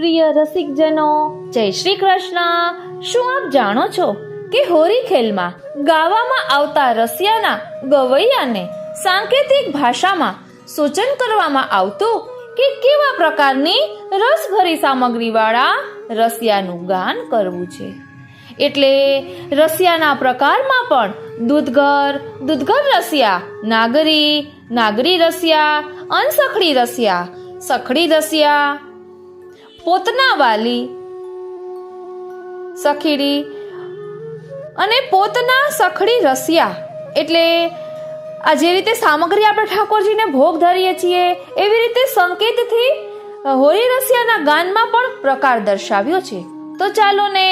પ્રિય રસિકજનો, જય શ્રી કૃષ્ણ. શું આપ જાણો છો કે હોરી ખેલમાં ગાવામાં આવતા રસિયાના ગવૈયાને સાંકેતિક ભાષામાં સૂચન કરવામાં આવતું કે કેવા પ્રકારની રસભરી સામગ્રીવાળા રસિયાનું ગાન કરવું છે. એટલે રસિયાના પ્રકારમાં પણ દૂધગર રસિયા, નાગરી રસિયા, અનસખડી રસિયા, સખડી રસિયા, પોતનાવાલી સખીડી અને પોતના સખડી રસિયા. એટલે આ જે રીતે સામગ્રી આપણે ઠાકોરજીને ભોગ ધરીએ છીએ એવી રીતે સંકેતથી હોરી રસિયાના ગાનમાં પણ પ્રકાર દર્શાવ્યો છે. તો ચાલો ને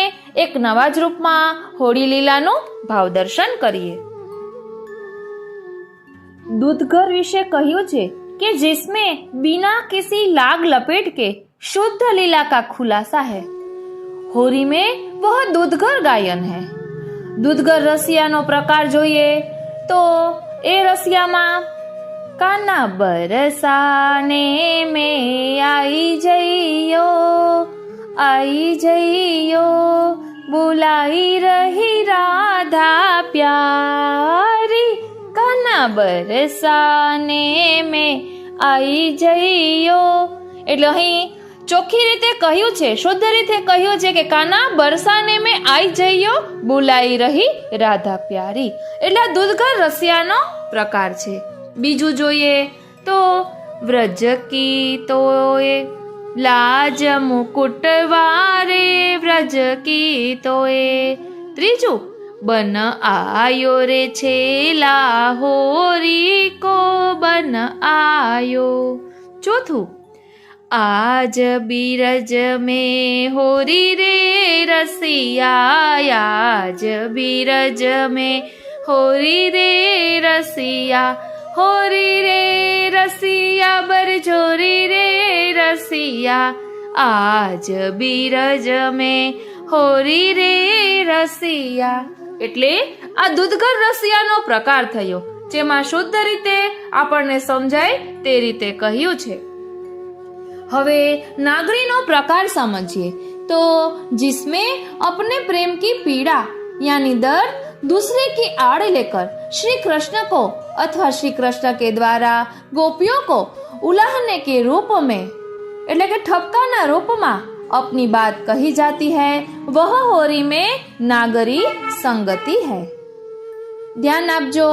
એક નવા જ રૂપમાં હોળી લીલાનું ભાવ દર્શન કરીએ. दूधघर विषय कह્યું છે कि जिसमें बिना किसी लाग लपेट के शुद्ध लीला का खुलासा है. होरी में वह दूधघर गायन है. दूधघर रसियाનો प्रकार જોઈએ તો એ રસિયામાં કાના બરસાને में आई जइयो बुलाई रही राधा प्यारी. काना बरसाने में आई जइयो એટલે અહીં ચોખ્ખી રીતે કહ્યું છે, શુદ્ધ રીતે કહ્યું છે કે કાના બરસાને મેં આઈ જइयो बुलाई रही राधा प्यारी. એટલે दूधघर रसियाનો પ્રકાર છે. બીજું જોઈએ તો વ્રજ કી તોય लाज मुकुट वारे व्रज की तोए. त्रीजू बन आयो रे छेला होरी को बन आयो. चौथू आज बीरज में होरी रे रसिया, आज बीरज में होरी रे रसिया, होरी रे रसिया बरजोरी रे रसिया, आज बीरज में होरी रे रसिया. એટલે આ દૂધઘર રસિયાનો પ્રકાર થયો જેમાં શુદ્ધ રીતે આપણને સમજાય તે રીતે કહ્યું છે. હવે નાગરીનો પ્રકાર સમજીએ તો जिसमें अपने प्रेम की पीड़ा यानी दर्द दूसरे की आड़ लेकर श्री कृष्ण को अथवा श्री कृष्ण के द्वारा गोपियों को उलाहने के रूप में એટલે કે ठपकाना रूप में अपनी बात कही जाती है. वह होरी में नागरी संगति है. ध्यान आपजो,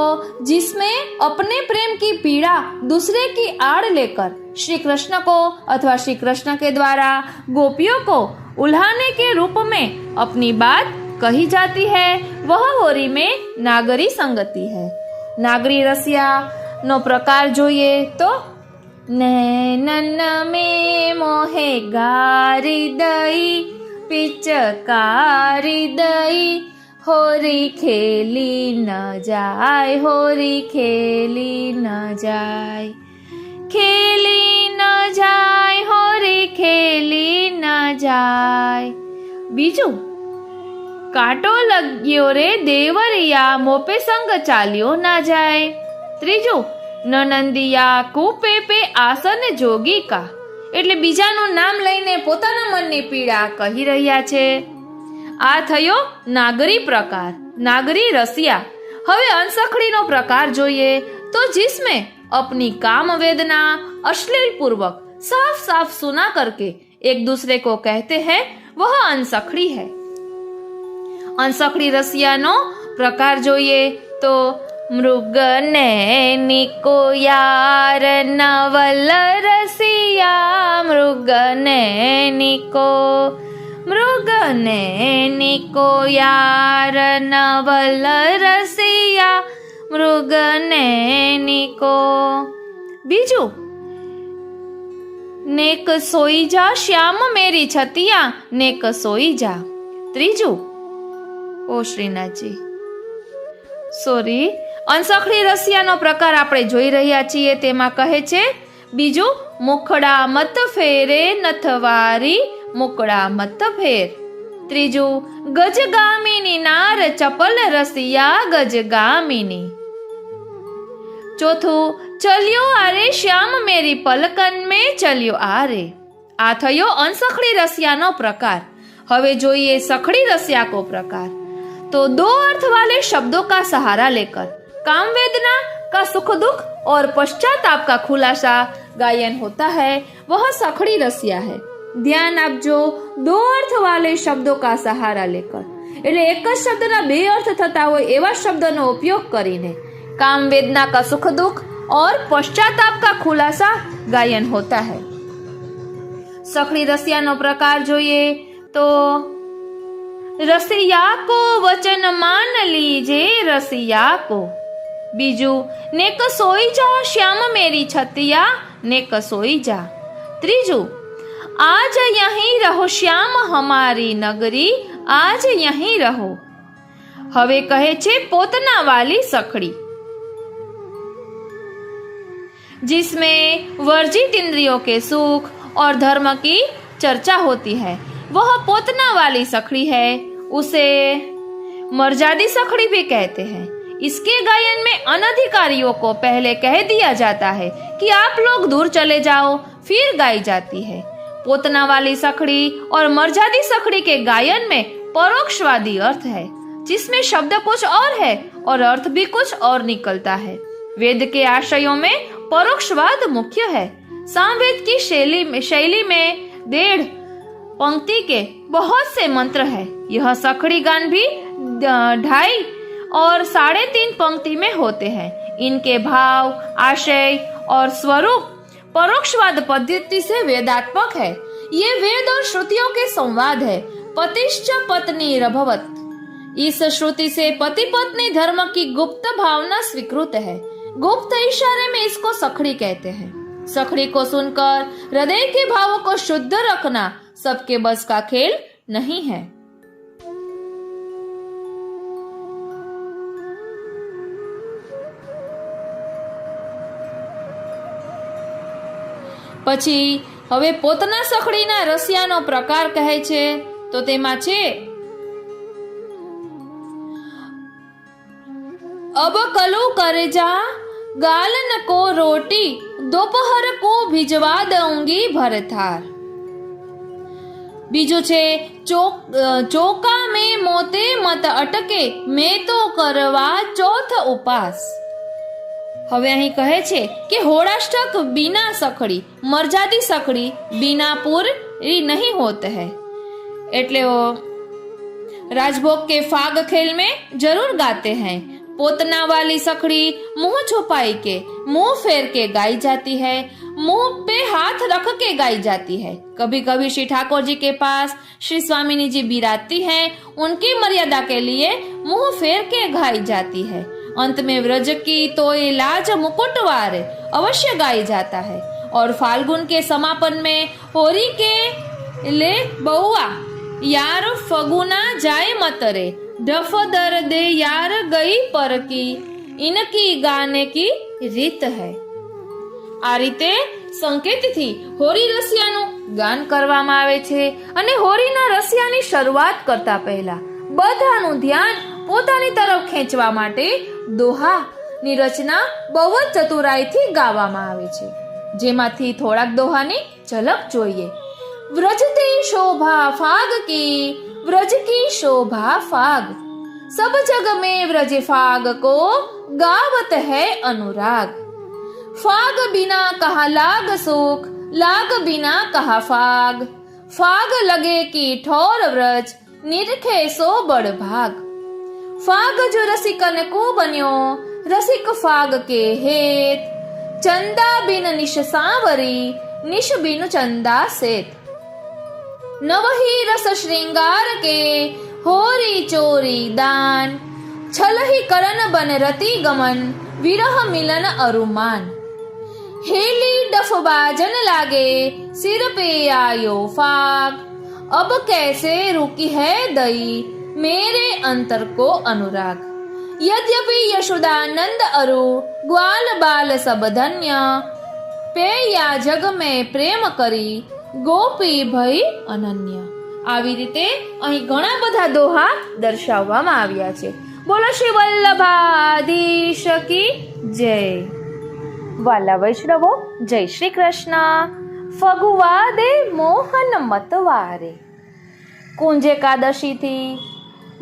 जिसमें अपने प्रेम की पीड़ा दूसरे की आड़ लेकर श्री कृष्ण को अथवा श्री कृष्ण के द्वारा गोपियों को उल्हाने के रूप में अपनी बात कही जाती है. वह होरी में नागरी संगति है. नागरी रसिया नो प्रकार જોઈએ તો नैनन में मोहे गारी दई पिचकारी दई होरी खेली न जाय, होरी खेली न जाय, खेली न जाय, होरी खेली न जाय. बीजू काटो लग्यो रे देवरिया मोपे संग चाल्यो ना जाय. त्रीजू ननंदिया कूपे पे आसन जोगी का. એટલે બીજાનું નામ લઈને પોતાના મનની પીડા કહી રહ્યા છે. આ થયો નાગરી પ્રકાર, નાગરી રસિયા. હવે અનસખડીનો પ્રકાર જોઈએ તો जिसमें अपनी काम वेदना अश्लील पूर्वक साफ साफ सुना करके एक दूसरे को कहते हैं वह अनसखड़ी है. અનસખડી રસિયાનો પ્રકાર જોઈએ તો મૃગ નૈનિકો યાર નવલ રસિયા, મૃગ નૈનિકો યાર નવલ રસિયા, મૃગ નૈનિકો. બીજું नेक सोई जा श्याम मेरी छतिया, नेक सोई जा. ત્રીજું ઓ શ્રીનાથજી સોરી અનસખડી રસિયાનો પ્રકાર આપણે જોઈ રહ્યા છીએ તેમાં કહે છે બીજું મુખડા મત ફેરે નથવારી, મુકડા મત ફેર. ત્રીજું ગજગામિની નાર ચપલ રસિયા, ગજગામિની. चौथू चलियो आरे श्याम मेरी पलकन में चलियो आरे. આ થયો અનસખડી रसिया प्रकार। हवे जोइए सखड़ी रसिया को प्रकार। तो दो अर्थ वाले शब्दों का सहारा लेकर काम वेदना का सुख दुख और पश्चाताप का खुलासा गायन होता है, वह सखड़ी रसिया है। ध्यान आपजो, दो अर्थ वाले शब्दों का सहारा लेकर એટલે એક જ શબ્દના બે અર્થ થતા હોય એવા શબ્દનો ઉપયોગ કરીને काम वेदना का सुख दुख और पश्चाताप का खुलासा गायन होता है। सखड़ी रसिया नो प्रकार जोइए तो रसिया को वचन मान लीजे रसिया को। बीजू नेक सोई जा श्याम मेरी छतिया नेक सोई जा। त्रीजू आज यहीं रहो श्याम हमारी नगरी आज यहीं रहो। हवे कहे छे पोतना वाली सखड़ी, जिसमें वर्जित इंद्रियों के सुख और धर्म की चर्चा होती है, वह पोतना वाली सखड़ी है। उसे मर्यादी सखड़ी भी कहते हैं। इसके गायन में अनधिकारियों को पहले कह दिया जाता है कि आप लोग दूर चले जाओ, फिर गाई जाती है। पोतना वाली सखड़ी और मर्यादी सखड़ी के गायन में परोक्षवादी अर्थ है, जिसमें शब्द कुछ और है और अर्थ भी कुछ और निकलता है। वेद के आशयों में परोक्षवाद मुख्य है। सामवेद की शैली में 1.5 पंक्ति के बहुत से मंत्र है। यह सखड़ी गान भी 2.5 और 3.5 पंक्ति में होते हैं। इनके भाव, आशय और स्वरूप परोक्षवाद पद्धति से वेदात्मक है। ये वेद और श्रुतियों के संवाद है। पतिश्च पत्नी रभवत, इस श्रुति से पति पत्नी धर्म की गुप्त भावना स्वीकृत है। गुप्त इशारे में इसको सखड़ी कहते हैं। सखड़ी को सुनकर हृदय के भावों को शुद्ध रखना सबके बस का खेल नहीं है। પછી હવે પોતાના સખડીના રસિયાનો પ્રકાર કહે છે તો તેમાં છે अब कलू करे जा गालन को रोटी दोपहर को भिजवा दूंगी भरथार। बीजू छे चौका में मोते मत अटके मैं तो करवा चौथ उपास। હવે અહીં કહે છે કે હોળાષ્ટક बिना सखड़ी मर्यादी सखड़ी बिना पूरी नहीं होते है, એટલે वो राजभोग के फाग खेल में जरूर गाते हैं। पोतना वाली सखड़ी मुंह छुपाई के मुंह फेर के गाई जाती है, मुंह पे हाथ रख के गाई जाती है। कभी कभी श्री ठाकुर जी के पास श्री स्वामिनी जी बिराजती हैं, उनकी मर्यादा के लिए मुंह फेर के गाई जाती है। अंत में व्रज की तो ये लाज मुकुटवार अवश्य गाई जाता है। और फाल्गुन के समापन में होरी के ले बउआ यार फगुना जाए मतरे डफ दर्दे यार गई पर की इनकी गाने की રીત है। આ રીતે સંકેતથી હોરી રસિયાનું ગાન કરવામાં આવે છે અને હોરીના રસિયાની શરૂઆત કરતા પહેલા બધાનું ધ્યાન પોતાની તરફ ખેંચવા માટે દોહાની રચના બહુ જ ચતુરાઈથી ગાવામાં આવે છે, જેમાંથી થોડાક દોહાની ઝલક જોઈએ। વ્રજતે શોભા फाग की व्रज की शोभा फाग, सब जग में व्रज फाग को गावत है अनुराग। फाग बिना कहा लाग सुख लाग बिना कहा फाग, फाग लगे की ठोर व्रज निरखे सो बड़ भाग। फाग जो रसिकन को बन्यो रसिक फाग के हेत, चंदा बिन निश सांवरी निश बिन चंदा सेत। नवही रस श्रृंगार के होरी चोरी दान, छलही करन बन रति गमन विरह मिलन अरुमान। हेली डफ बाजन लागे सिर पे आयो फाग, अब कैसे रुकी है दई मेरे अंतर को अनुराग। यद्यपि यशोदानंद अरु ग्वाल बाल सब धन्य, पे या जग में प्रेम करी ગોપી ભઈ અનન્ય। આવી રીતે અહીં ઘણા બધા દોહા દર્શાવવામાં આવ્યા છે। બોલો શ્રી વલ્લભાધીશ કી જય। વાલા વૈષ્ણવો, જય શ્રી કૃષ્ણ। ફગવા દે મોહન મતવારે. કુંજ એકાદશીથી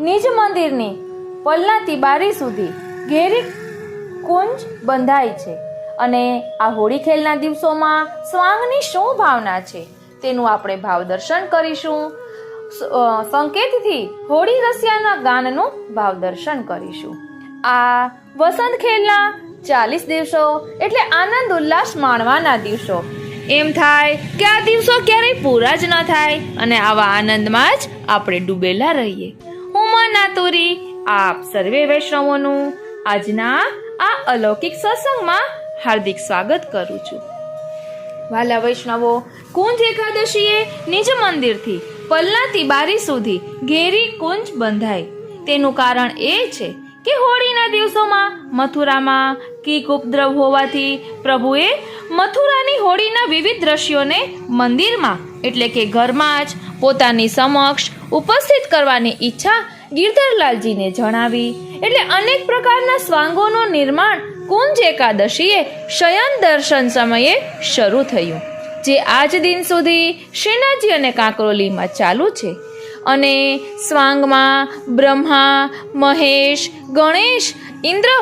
નિજ મંદિરની પલ્લાતી બારી સુધી ઘેરી કુંજ બંધાય છે અને આ હોળી ખેલના દિવસોમાં સ્વાંગની શું ભાવના છે તેનું આપણે ભાવ દર્શન કરીશું. સંકેતથી હોળી રસિયાના ગાનનું ભાવ દર્શન કરીશું. આ વસંત ખેલના 40 દિવસો એટલે આનંદ ઉલ્લાસ માણવાના દિવસો. એમ થાય કે આ દિવસો ક્યારેય પૂરા જ ન થાય અને આવા આનંદમાં જ આપણે ડૂબેલા રહીએ. હું મનાતુરી આપ સર્વે વૈષ્ણવોનું આજના આ અલૌકિક સત્સંગમાં હાર્દિક સ્વાગત કરું છું. વાલા વૈષ્ણવો, કુંજ એકાદશીએ નિજ મંદિરથી પલ્લાતી બારી સુધી ઘેરી કુંજ બંધાય. તેનું કારણ એ છે કે હોળીના દિવસોમાં મથુરામાં કીક ઉપદ્રવ હોવાથી પ્રભુએ મથુરાની હોળીના વિવિધ દ્રશ્યોને મંદિરમાં એટલે કે ઘરમાં જ પોતાની સમક્ષ ઉપસ્થિત કરવાની ઈચ્છા ગિરધરલાલજીને જણાવી. એટલે અનેક પ્રકારના સ્વાંગોનું નિર્માણ કુંજ એકાદશીએ શયન દર્શન સમયે શરૂ થયું, જે આજ દિન સુધી શ્રીનાથજી અને કાંકરોલીમાં ચાલુ છે. અને સ્વાંગમાં બ્રહ્મા, મહેશ, ગણેશ, ઇન્દ્ર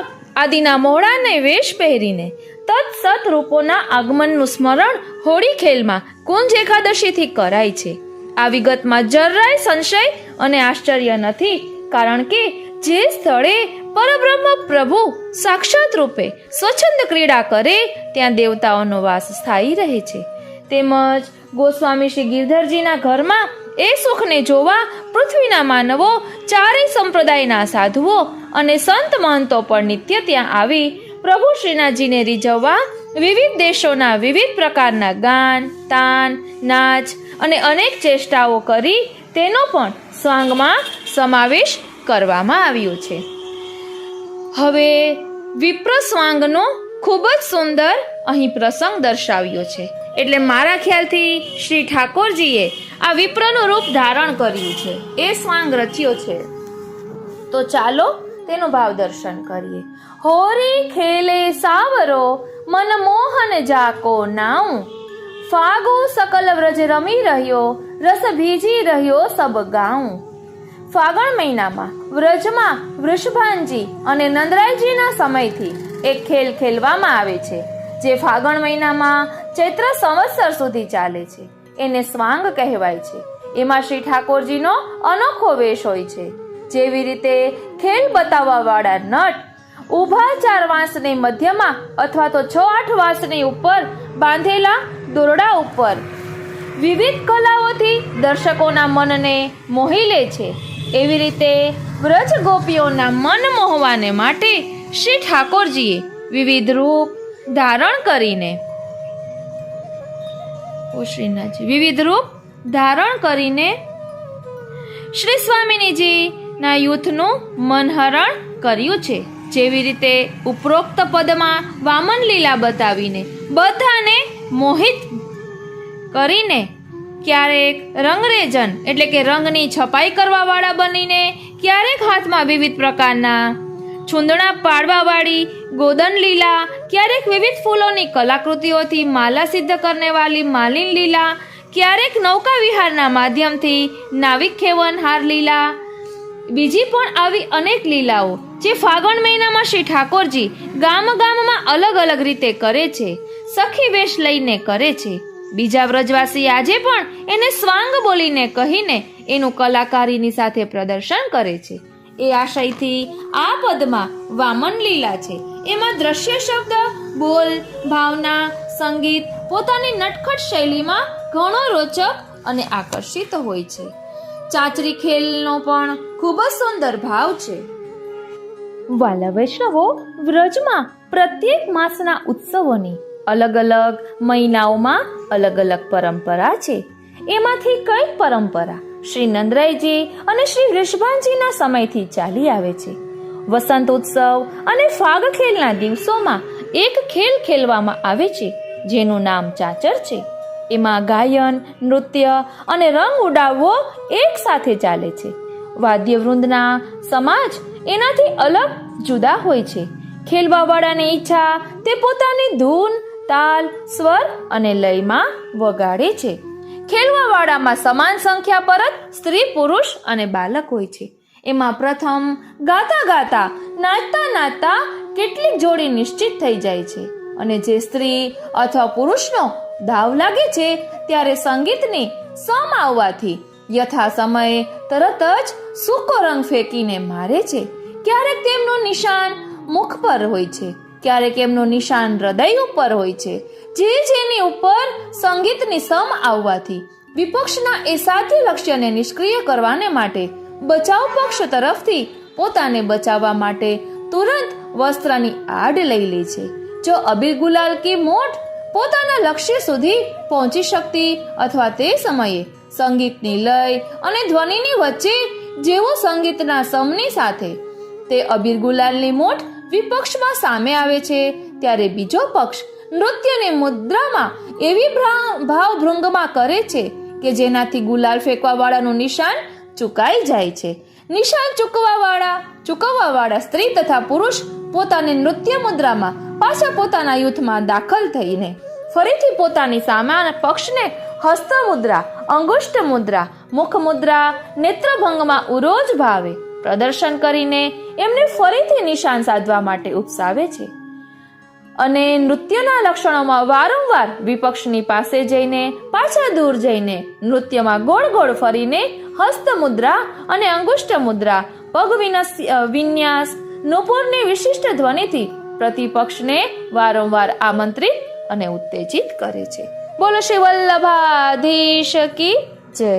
આદિના મોહડાને વેશ પહેરીને તત્સત રૂપોના આગમનનું સ્મરણ હોળી ખેલમાં કુંજ એકાદશીથી કરાય છે. આ વિગતમાં જરાય સંશય અને આશ્ચર્ય નથી, કારણ કે જે સ્થળે પરબ્રહ્મ પ્રભુ સાક્ષાત રૂપે સ્વચ્છંદ ક્રીડા કરે ત્યાં દેવતાઓનો વાસ સ્થાયી રહે છે. તેમજ ગોસ્વામી શ્રી ગિરધરજીના ઘરમાં એ સુખને જોવા પૃથ્વીના માનવો, ચારેય સંપ્રદાયના સાધુઓ અને સંત મહંતો પણ નિત્ય ત્યાં આવી પ્રભુ શ્રીનાથજીને રીઝવવા વિવિધ દેશોના વિવિધ પ્રકારના ગાન, તાન, નાચ અને અનેક ચેષ્ટાઓ કરી તેનો પણ સ્વાંગમાં સમાવેશ કરવામાં આવ્યો છે. હવે વિપ્ર સ્વાંગનો ખૂબ જ સુંદર અહીં પ્રસંગ દર્શાવ્યો છે. એટલે મારા ખ્યાલથી શ્રી ઠાકોરજીએ આ વિપ્રનું રૂપ ધારણ કર્યું છે, એ સ્વાંગ રચ્યો છે. તો ચાલો તેનું ભાવ દર્શન કરીએ. હોરી ખેલે સાવરો મન મોહન જાકો નાઉ, ફાગુ સકલ વ્રજ રમી રહ્યો રસ ભીજી રહ્યો સબ ગાઉં. ફાગણ મહિનામાં વ્રજમાં વૃષભાનજી અને નંદરાયજીના સમયથી એક ખેલ ખેલવામાં આવે છે, જે ફાગણ મહિનામાં ચૈત્ર સંવત્સર સુધી ચાલે છે. એને સ્વાંગ કહેવાય છે. એમાં શ્રી ઠાકોરજીનો અનોખો વેશ હોય છે. જેવી રીતે ખેલ બતાવવા વાળા નટ ઊભા 4 વાંસની મધ્યમાં અથવા તો 6-8 વાંસની ઉપર બાંધેલા દોરડા ઉપર વિવિધ કલાઓથી દર્શકોના મનને મોહી લે છે. એવી રીતે વ્રજ ગોપીઓના મન મોહવાને માટે શ્રી ઠાકોરજીએ વિવિધ રૂપ ધારણ કરીને શ્રી સ્વામિનીજીના યુથનું મનહરણ કર્યું છે. જેવી રીતે ઉપરોક્ત પદમાં વામન લીલા બતાવીને બધાને મોહિત કરીને, ક્યારેક રંગરેજન એટલે કે રંગની છપાઈ કરવા વાળા બનીને, ક્યારેક હાથમાં વિવિધ પ્રકારના છૂંદણા પાડવા વાળી ગોદન લીલા, ક્યારેક વિવિધ ફૂલોની કલાકૃતિઓથી માલા સિદ્ધ કરને વાલી માલિન લીલા, ક્યારેક નૌકા વિહારના માધ્યમથી નાવિક ખેવન હાર લીલા, બીજી પણ આવી અનેક લીલાઓ જે ફાગણ મહિનામાં શ્રી ઠાકોરજી ગામમાં અલગ અલગ રીતે કરે છે, સખી વેશ લઈને કરે છે. બીજા વ્રજવાસી આજે પણ એને સ્વાંગ બોલીને કહીને એનું કલાકારીની સાથે પ્રદર્શન કરે છે. એ આશયથી આ પદમાં વામન લીલા છે. એમાં દ્રશ્ય શબ્દ, બોલ, ભાવના, સંગીત પોતાની નટખટ શૈલીમાં ઘણો રોચક અને આકર્ષિત હોય છે. ચાચરી ખેલનો પણ ખૂબ જ સુંદર ભાવ છે. વાલા વૈષ્ણવો, વ્રજમાં પ્રત્યેક માસના ઉત્સવોની અલગ અલગ મહિનાઓમાં અલગ અલગ પરંપરા છે. એમાંથી કઈક પરંપરા શ્રી નંદરાયજી અને શ્રી વૃષભાનજીના સમયથી ચાલી આવે છે. વસંત ઉત્સવ અને ફાગ ખેલના દિવસોમાં એક ખેલ ખેલવામાં આવે છે જેનું નામ ચાચર છે. એમાં ગાયન, નૃત્ય અને રંગ ઉડાવવો એક સાથે ચાલે છે. વાદ્યવૃંદના સમાજ એનાથી અલગ જુદા હોય છે. ખેલવા વાળાની ઈચ્છા તે પોતાની ધૂન, તાલ, સ્વર અને લયમાં વગાડે છે. ખેલવાવાળામાં સમાન સંખ્યા પર જ સ્ત્રી, પુરુષ અને બાળક હોય છે. એમાં પ્રથમ ગાતા ગાતા, નાચતા નાચતા કેટલીક જોડી નિશ્ચિત થઈ જાય છે અને જે સ્ત્રી અથવા પુરુષનો દાવ લાગે છે ત્યારે સંગીતની સમ આવવાથી યથા સમયે તરત જ સૂકો રંગ ફેંકીને મારે છે. ક્યારેક તેમનું નિશાન મુખ પર હોય છે, ક્યારેક એમનું નિશાન હૃદય ઉપર હોય છે. જેની ઉપર સંગીતની સમ આવવાથી વિપક્ષના એ સાથી લક્ષ્યને નિષ્ક્રિય કરવાને માટે બચાવ પક્ષ તરફથી પોતાને બચાવવા માટે તુરંત વસ્ત્રની આડ લઈ લે છે. જો અબીર ગુલાલ કી મોટ પોતાના લક્ષ્ય સુધી પહોંચી શકતી અથવા તે સમયે સંગીતની લય અને ધ્વનિની વચ્ચે જેવો સંગીતના સમની સાથે તે અબીર ગુલાલની મોટ વિપક્ષમાં સામે આવે છે ત્યારે બીજો પક્ષ નૃત્યની મુદ્રામાં એવી ભાવભૃંગમાં કરે છે કે જેનાથી ગુલાલ ફેંકવા વાળાનું નિશાન ચૂકાઈ જાય છે. નિશાન ચૂકવવા વાળા સ્ત્રી તથા પુરુષ પોતાની નૃત્ય મુદ્રામાં પાછા પોતાના યુથમાં દાખલ થઈને ફરીથી પોતાની સામાન્ય પક્ષને હસ્ત મુદ્રા, અંગુષ્ઠ મુદ્રા, મુખ મુદ્રા, નેત્રભંગમાં ઉરોજ ભાવે પ્રદર્શન કરીને એમને ફરીથી નિશાન સાધવા માટે ઉપસાવે છે અને નૃત્યના લક્ષણોમાં વારંવાર વિપક્ષની પાસે જઈને પાછા દૂર જઈને નૃત્યમાં ગોળ ગોળ ફરીને હસ્ત મુદ્રા અને અંગુષ્ઠ મુદ્રા, પગ વિન્યાસ, નુપુરની વિશિષ્ટ ધ્વનિથી પ્રતિપક્ષને વારંવાર આમંત્રિત અને ઉત્તેજિત કરે છે. બોલો શ્રી વલ્લભાધીશ કી જય.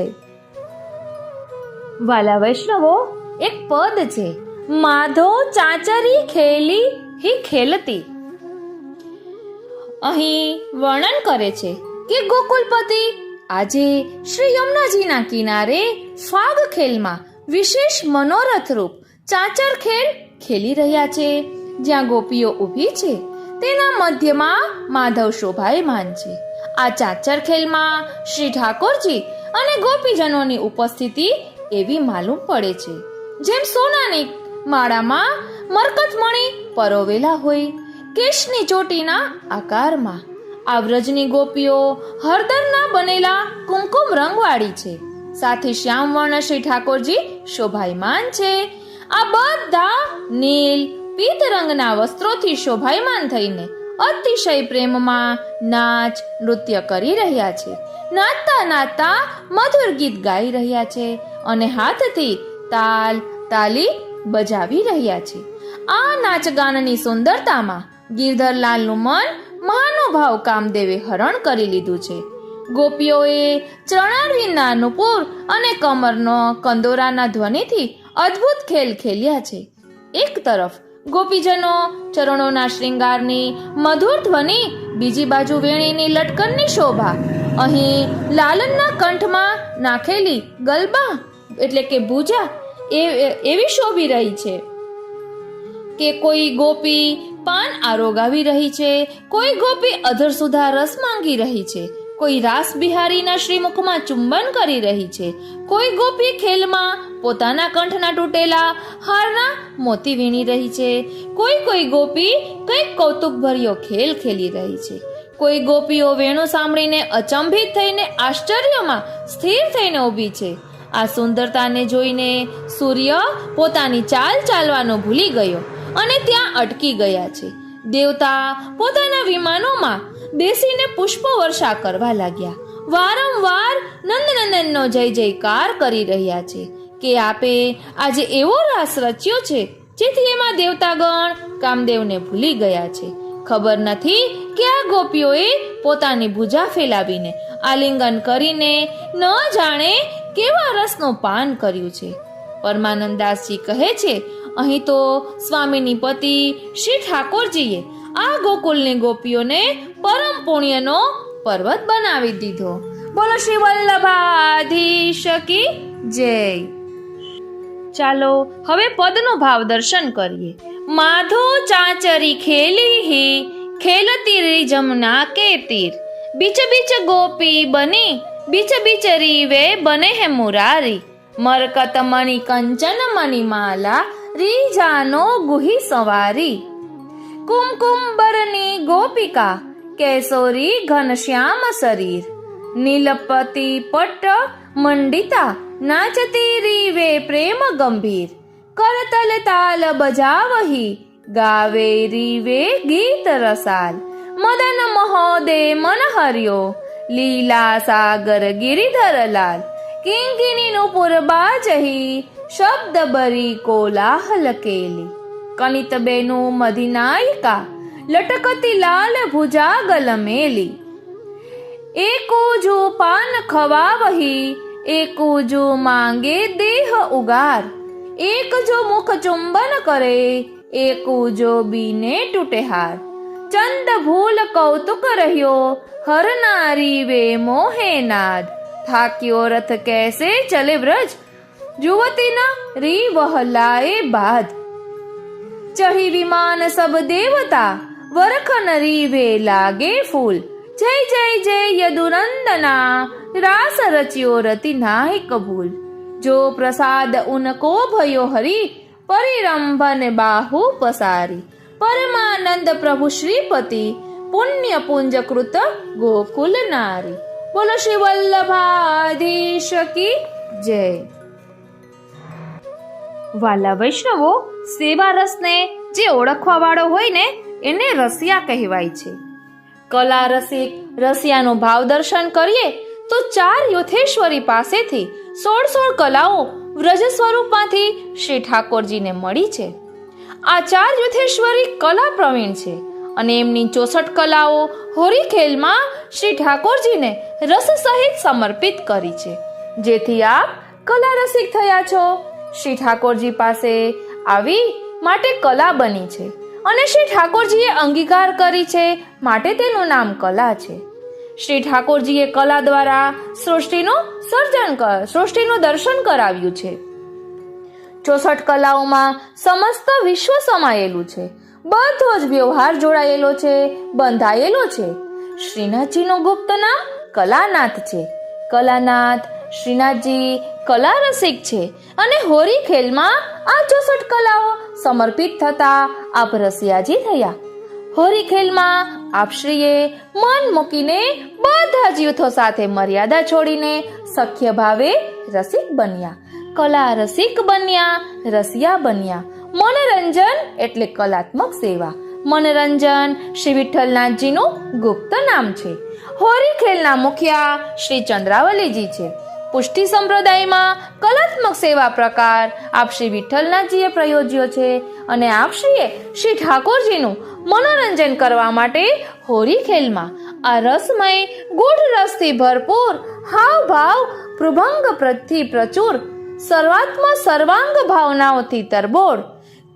વાલા વૈષ્ણવો, એક પદ છે, માધો ચાચરી ખેલી હી ખેલતી. અહીં વર્ણન કરે છે કે ગોકુલપતિ આજે શ્રી યમુનાજીના કિનારે ફાગ ખેલમાં વિશેષ મનોરથ રૂપ ચાચર ખેલ ખેલી રહ્યા છે. જ્યાં ગોપીઓ ઊભી છે તેના મધ્યમાં માધવ શોભાયમાન છે. આ ચાચર ખેલમાં શ્રી ઠાકોરજી અને ગોપીજનોની ઉપસ્થિતિ એવી માલુમ પડે છે જેમ સોનાની માળામાં મરકતમણી પરોવેલા હોય કેશની ચોટીના આકારમાં. આ વ્રજની ગોપીઓ હળદરના બનેલા કુમકુમ રંગવાળી છે. સાથે શ્યામ વર્ણ શ્રી ઠાકોરજી શોભાયમાન છે. આ બધા નીલ પીત રંગના વસ્ત્રોથી શોભાયમાન થઈને અતિશય પ્રેમમાં નાચ નૃત્ય કરી રહ્યા છે. નાચતા નાચતા મધુર ગીત ગાઈ રહ્યા છે અને હાથથી તાલ તાલી બજાવી રહ્યા છે. આ નાચગાનની સુંદરતામાં ગિરધરલાલનું મન મહાનુભાવ કામદેવે હરણ કરી લીધું છે. ગોપીઓએ ચરણારવિંદના નુપુર અને કમરનો કંદોરાના ધ્વનિથી અદ્ભુત ખેલ ખેલ્યા છે. એક તરફ ગોપીજનો ચરણોના શ્રૃંગારની મધુર ધ્વનિ, બીજી બાજુ વેણીની લટકનની શોભા. અહીં લાલનના કંઠમાં નાખેલી ગલબા એટલે કે ભૂજા એવી શોભી રહી છે કે કોઈ ગોપી પાન આરોગાવી રહી છે, કોઈ ગોપી અધર સુધા રસ માંગી રહી છે, કોઈ રાસ બિહારીના શ્રીમુખમાં ચુંબન કરી રહી છે, કોઈ ગોપી ખેલમાં પોતાના કંઠના તૂટેલા હારના મોતી વીણી રહી છે, કોઈ ગોપી કઈક કૌતુકભર્યો ખેલ ખેલી રહી છે. કોઈ ગોપીઓ વેણુ સાંભળીને અચંભિત થઈને આશ્ચર્યમાં સ્થિર થઈને ઊભી છે. આ સુંદરતાને જોઈને સૂર્ય પોતાની ચાલ ચાલવાનો ભૂલી ગયો અને ત્યાં અટકી ગયા છે. દેવતા પોતાના વિમાનોમાં બેસીને પુષ્પ વર્ષા કરવા લાગ્યા. વારંવાર નંદનંદનનો જય જયકાર કરી રહ્યા છે કે આપે આજે એવો રાસ રચ્યો છે જેથી એમાં દેવતાગણ કામદેવને ભૂલી ગયા છે. ખબર નથી કે આ ગોપીઓએ પોતાની ભુજા ફેલાવીને આલિંગન કરીને ન જાણે કેવા રસનું પાન કર્યું છે. પરમાનંદાસજી કહે છે, અહીં તો સ્વામીની પતિ શ્રી ઠાકોરજીએ આ ગોકુલની ગોપીઓને પરમ પુણ્યનો પર્વત બનાવી દીધો. બોલો શ્રી વલ્લભાધીશ કી જય. ચાલો હવે પદનો ભાવ દર્શન કરીએ. માધો ચાચરી ખેલી હી ખેલતી રી જમના કે તીર, બીચ બીચ ગોપી બની બીચ બીચ રીવે બને હે મુરારી, મરકત મણિ કંચન મણિ માલા રી જાનો ગુહી સવારી, કુમકુમ બરની ગોપિકા કેસોરી ઘનશ્યામ શરીર, નીલપતિ પટ મંડિતા નાચતી રીવે પ્રેમ ગંભીર, કરતલ તાલ બજાવહી ગાવે રીવે ગીત રસાલ, મદન મહોદે મન હર્યો લીલા સાગર ગિરિધર લાલ, કિંકિની નુપુર બાજહી શબ્દ બરી કોલાહલ કેલી, કનિત બેનુ મધિનાયિકા લટકતી લાલ ભુજાગલ મેલી, એકુજુ પાન ખવાવહી એકુજુ માંગે દેહ ઉગાર, એક જો મુખ ચુંબન કરે એકુજો બીને તૂટે હાર, ચંદ ભૂલ કૌતુક રહ્યો હર નારી વે મોહે નાદ, થાક્યો રથ कैसे चले व्रज जुवती न री वहलाए बाध, चढ़ी विमान सब देवता वरख नरी वे लागे फूल, जय जय जय यदुनंदना रास रचियो रति नाहि कबूल, जो प्रसाद उनको भयो हरि परिरंभन बाहु पसारी, परमानंद प्रभु श्रीपति पुण्य पुंज कृत गोकुल नारी। बोलो श्री वल्लभाधीश की जय। વાલા વૈષ્ણવો, સેવા રસને જે ઓળખવા વાળો હોય ને એને રસિયા કહેવાય છે. કલા રસિક રસિયાનો ભાવ દર્શન કરીએ તો 4 યુથેશ્વરી પાસેથી 16 કલાઓ વ્રજ સ્વરૂપમાંથી શ્રી ઠાકોરજીને મળી છે. આ 4 યુથેશ્વરી કલા પ્રવીણ છે અને એમની 64 કલાઓ હોરીખેલમાં શ્રી ઠાકોરજીને રસ સહિત સમર્પિત કરી છે, જેથી આપ કલા રસિક થયા છો. શ્રી ઠાકોરજી પાસે આવી માટે કલા બની છે અને શ્રી ઠાકોરજીએ અંગીકાર કરી છે માટે તેનું નામ કલા છે. શ્રી ઠાકોરજીએ કલા દ્વારા સૃષ્ટિનું દર્શન કરાવ્યું છે. 64 કલાઓમાં સમસ્ત વિશ્વ સમાયેલું છે. બધો જ વ્યવહાર જોડાયેલો છે, બંધાયેલો છે. શ્રીનાથજીનું ગુપ્ત નામ કલાનાથ છે. કલાનાથ શ્રીનાથજી કલા રસિક છે અને હોરીખેલમાં આ 64 કલાઓ સમર્પિત થતા આપ રસિયાજી થયા. હોરીખેલમાં આપશ્રીએ મન મૂકીને બધા જ યુથો સાથે મર્યાદા છોડીને સખ્ય ભાવે રસિક બન્યા, કલા રસિક બન્યા, રસિયા બન્યા. મનોરંજન એટલે કલાત્મક સેવા. મનોરંજન શ્રી વિઠ્ઠલનાથજીનું ગુપ્ત નામ છે. હોરીખેલના મુખિયા શ્રી ચંદ્રાવલીજી છે. પુષ્ટિ સંપ્રદાયમાં કલાત્મક સેવા પ્રકાર આપ શ્રી વિઠ્ઠલનાથજીએ પ્રયોજ્યો છે અને આપશ્રીએ શ્રી ઠાકોરજીનું મનોરંજન કરવા માટે હોરીખેલમાં આ રસમય ગૂઢ રસથી ભરપૂર હાવભાવ પ્રભંગથી પ્રચુર સર્વાત્મ સર્વાંગ ભાવનાઓથી તરબોળ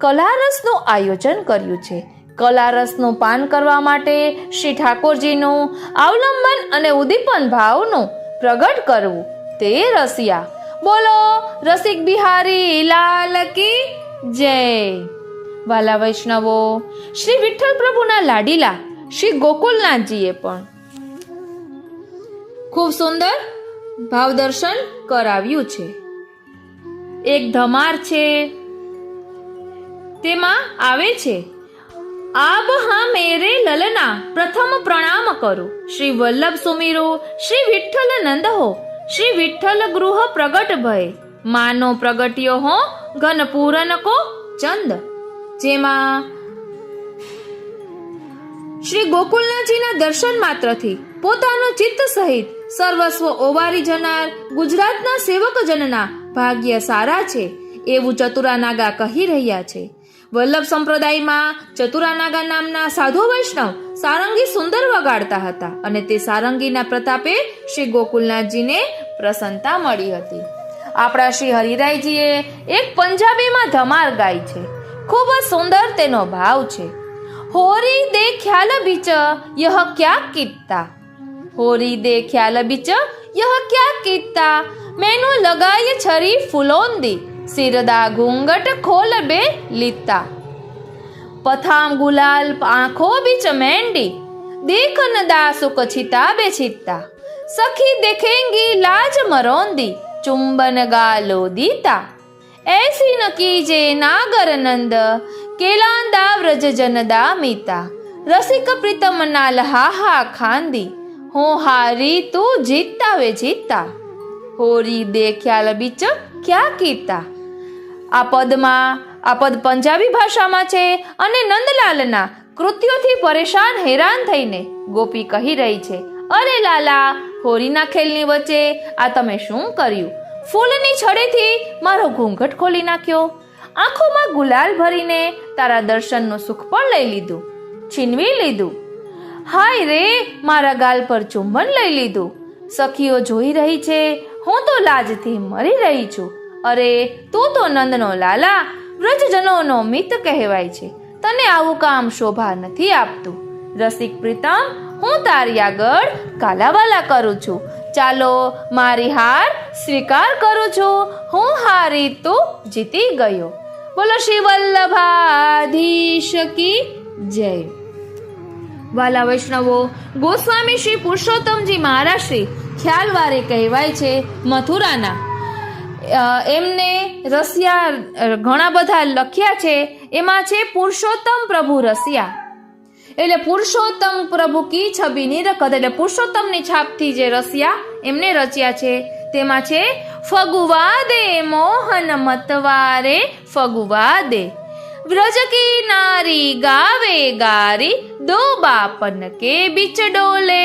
કલારસનું આયોજન કર્યું છે. કલારસનું પાન કરવા માટે શ્રી ઠાકોરજીનું અવલંબન અને ઉદ્દીપન ભાવનું પ્રગટ કરવું તે રસિયા. બોલો રસિક બિહારી લાલ કી જય. વાલા વૈષ્ણવો, શ્રી વિઠ્ઠલ પ્રભુના લાડીલા શ્રી ગોકુલનાથજીએ પણ ખૂબ સુંદર ભાવ દર્શન કરાવ્યું છે. એક ધમાર છે, તેમાં આવે છે આબ હા મેરે લલના પ્રથમ પ્રણામ કરું, શ્રી વલ્લભ સુમીરો શ્રી વિઠ્ઠલ નંદ હો, શ્રી વિઠ્ઠલ ગૃહ પ્રગટ ભય, માનો પ્રગટ્યો હો ઘન પૂરન કો ચંદ. જેમાં શ્રી ગોકુલનાથજીના દર્શન માત્રથી પોતાનું ચિત્ત સહિત સર્વસ્વ ઓવારી જનાર ગુજરાતના સેવકજનના ભાગ્ય સારા છે એવું ચતુરાનાગા કહી રહ્યા છે. વલ્લભ સંપ્રદાયમાં ચતુરાનાગા નામના સાધુ વૈષ્ણવ સારંગી સુંદર વગાડતા હતા અને તે સારંગીના પ્રતાપે શ્રી ગોકુલનાથજીને પ્રસન્નતા મળી હતી. આપણા શ્રી હરિરાયજીએ એક પંજાબીમાં ધમાર ગાય છે. ખૂબ જ સુંદર તેનો ભાવ છે. હોરી દે ખ્યાલ બીચ યહ ક્યા કીતા, હોરી દે ખ્યાલ બીચ યહ ક્યા કીતા, મેનું લગાય છરી ફૂલોંદી, સિરદા ઘૂંઘટ ખોલ બે લીતા, પથામ ગુલાલ આંખો બીચ મેંડી, દેખન દાસુક છીતા બે છીતા, સખી દેખેંગી લાજ મરોંદી, ચુંબન ગાલો દીતા, ऐसी न कीजे नागर नंद, केलांदा व्रज जनदा मीता, રસિક પ્રીતમ નાલ હાહા ખાંદી, હું હારી તું જીતતા વે જીતતા, હોરી દે ખ્યાલ બીચ ક્યાં કીતા. આ પદ પંજાબી ભાષામાં છે અને નંદલાલના કૃત્યોથી પરેશાન હેરાન થઈને ગોપી કહી રહી છે, અરે લાલા, હોરીના ખેલની વચ્ચે આ તમે શું કર્યું? ફૂલની છડેથી મારો ઘૂંઘટ ખોલી નાખ્યો, આંખોમાં ગુલાલ ભરીને તારા દર્શનનું સુખ પણ લઈ લીધું, છીનવી લીધું. હાય રે, મારા ગાલ પર ચુંબન લઈ લીધું. સખીઓ જોઈ રહી છે, હું તો લાજથી મરી રહી છું. અરે તું તો નંદનો લાલા, વ્રજજનોનો મિત કહેવાય છે, તને આવું કામ શોભા નથી આપતું. રસિક પ્રીતમ, હું તારી આગળ કાલાવાલા કરું છું, ચાલો મારી હાર સ્વીકાર કરું છું, હું હારી તું જીતી ગયો. બોલો શ્રી વલ્લભાધીશ કી જય. વાલા વૈષ્ણવો, ગોસ્વામી શ્રી પુરુષોત્તમજી મહારાજ શ્રી ખ્યાલવારે કહેવાય છે મથુરાના. એમને રસિયા ઘણા બધા લખ્યા છે, એમાં છે પુરુષોત્તમ પ્રભુ રસિયા, એટલે પુરુષોત્તમ પ્રભુ કી છબી નિરખત, એટલે પુરુષોત્તમની છાપથી જે રસિયા એમને રચ્યા છે. તેમાં છે ફગુવાદે મોહન મતવારે ફગુવાદે, વ્રજ કી નારી ગાવે ગારી, દો બાપન કે બીચ ડોલે,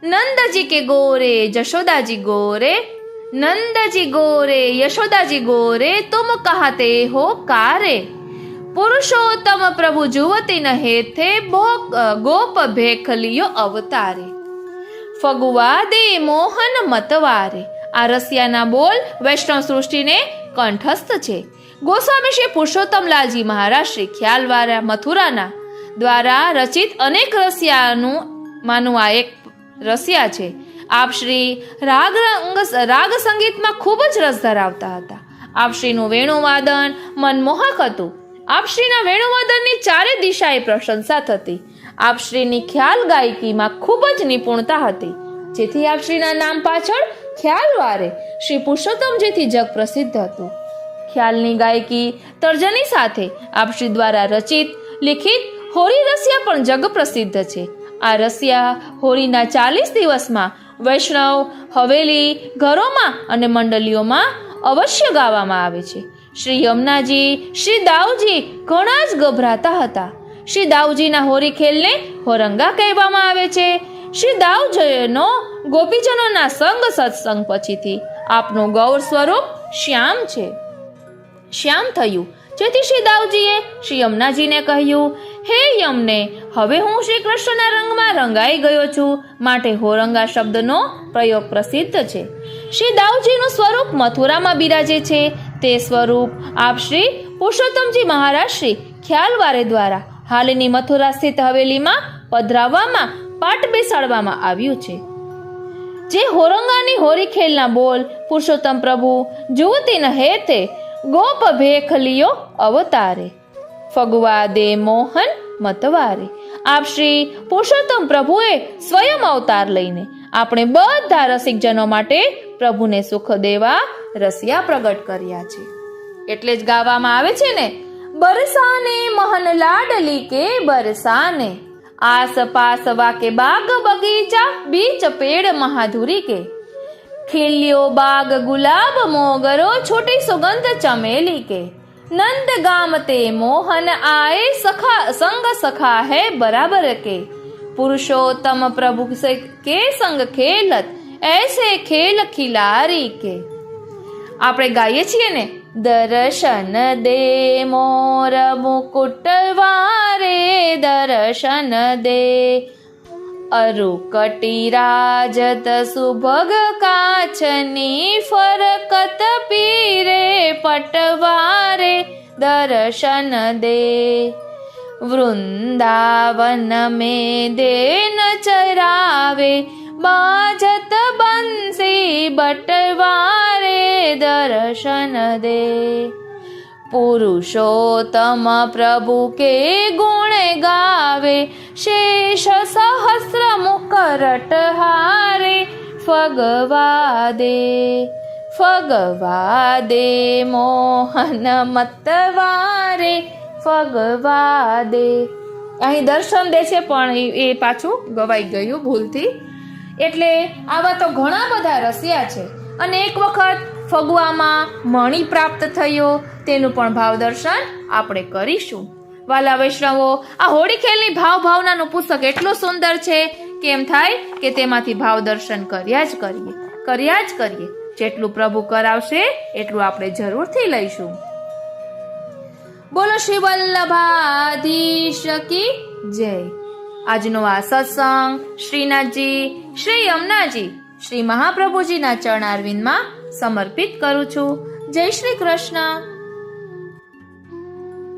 નંદજી કે ગોરે જશોદાજી ગોરે, नंदजी गोरे यशोदाजी गोरे, तुम कहते हो कारे, पुरुषोत्तम प्रभु जुवती नहे थे, गोप भेखलियो अवतारे, फगुआ दे मोहन मतवारे. આ રસિયાના બોલ વૈષ્ણવ સૃષ્ટિને કંઠસ્થ છે. ગોસ્વામી શ્રી પુરુષોત્તમલાલજી મહારાજ શ્રી ખ્યાલવાળા મથુરાના દ્વારા રચિત અનેક રસિયાનું માનું આ એક રસિયા છે. આપ શ્રી રાગ સંગીતમાં ખૂબ જ રસ ધરાવતા હતા. આપ શ્રીનું વેણુવાદન મનમોહક હતું. આપ શ્રીના વેણુવાદનની ચારે દિશાએ પ્રશંસા થતી. આપ શ્રીની ખ્યાલ ગાયકીમાં ખૂબ જ નિપુણતા હતી, જેથી આપ શ્રીના નામ પાછળ ખ્યાલવારે શ્રી પુરુષોત્તમજીથી જગ પ્રસિદ્ધ હતું. ખ્યાલની ગાયકી તર્જની સાથે આપ શ્રી દ્વારા રચિત લિખિત હોરી રસિયા પણ જગ પ્રસિદ્ધ છે. આ રસિયા હોરીના 40 દિવસમાં વૈષ્ણવ હવેલી, ઘરોમાં અને મંડળીઓમાં અવશ્ય ગાવામાં આવે છે. શ્રી યમુનાજી, શ્રી દાઉજી ઘણા જ ગભરાતા હતા. શ્રી દાઉજીના હોરી ખેલને હોરંગા કહેવામાં આવે છે. શ્રી દાઉજીનો ગોપીજનોના સંગ સત્સંગ પછીથી આપનું ગૌર સ્વરૂપ શ્યામ છે, શ્યામ થયું, જેથી શ્રી દાઉજીએ શ્રી યમુનાજીને કહ્યું, હે યમને, હવે હું શ્રી કૃષ્ણના રંગમાં રંગાઈ ગયો છું, માટે હોરંગા શબ્દનો પ્રયોગ પ્રસિદ્ધ છે. શ્રી દાઉજીનું સ્વરૂપ મથુરામાં બિરાજે છે. તે સ્વરૂપ આપ શ્રી પુરુષોત્તમજી મહારાજ શ્રી ખ્યાલવારે દ્વારા હાલની મથુરા સ્થિત હવેલીમાં પધરાવવામાં પાટ બેસાડવામાં આવ્યું છે. જે હોરંગાની હોરી ખેલના બોલ પુરુષોત્તમ પ્રભુ જુવતી નહે તે, ગોપ ભેખલિયો અવતારે, ફગવા દે મોહન મતવારે. આપ શ્રી પુરુષોત્તમ પ્રભુએ સ્વયં અવતાર લઈને આપણે બધા રસિકજનો માટે પ્રભુને સુખ દેવા રસિયા પ્રગટ કર્યા છે. એટલે જ ગાવામાં આવે છે ને, બરસાને મહન લાડલી કે બરસાને, આસ પાસ વાકે બાગ બગીચા, બીચ પેડ મહાધુરી કે, खिल्यो बाग गुलाब मोगरो, छोटी सुगंध चमेली के, नंद गामते मोहन आए, सखा संग सखा है बराबर के, पुरुषोत्तम प्रभु से के संग खेलत, ऐसे खेल खिलारी के. આપણે ગાઈએ છીએ ને, દર્શન દે મોર મુકુટ વારે, દર્શન દે અરુકટી રાજત સુભગ કાચની, ફરકત પીરે પટવારે, દર્શન દે વૃંદાવન में देन चरावे, बाजत बंसी बटवारे, दर्शन दे पुरुषोत्तम प्रभु के गुण गावे, शेष सहस्र मुकरट हारे, फगवा दे मोहन मतवारे, फगवा दे. અહીં દર્શન દે છે પણ એ પાછું ગવાઈ ગયું ભૂલથી. એટલે આવા તો ઘણા બધા રસિયા છે. અને એક વખત ફગવામાં મણિ પ્રાપ્ત થયો, તેનું પણ ભાવ દર્શન આપણે કરીશું. વાલા વૈષ્ણવો, આ હોળી ખેલની ભાવનાનું પુસ્તક એટલું સુંદર છે કે એમ થાય કે તેમાંથી ભાવ દર્શન કર્યા જ કરીએ. જેટલું પ્રભુ કરાવશે એટલું આપણે જરૂરથી લઈશું. બોલો શ્રી વલ્લભાધીશ કી જય. આજનો આ સત્સંગ શ્રીનાથજી, શ્રી યમુનાજી, શ્રી મહાપ્રભુજીના ચરણારવિંદમાં સમર્પિત કરું છું. જય શ્રી કૃષ્ણ.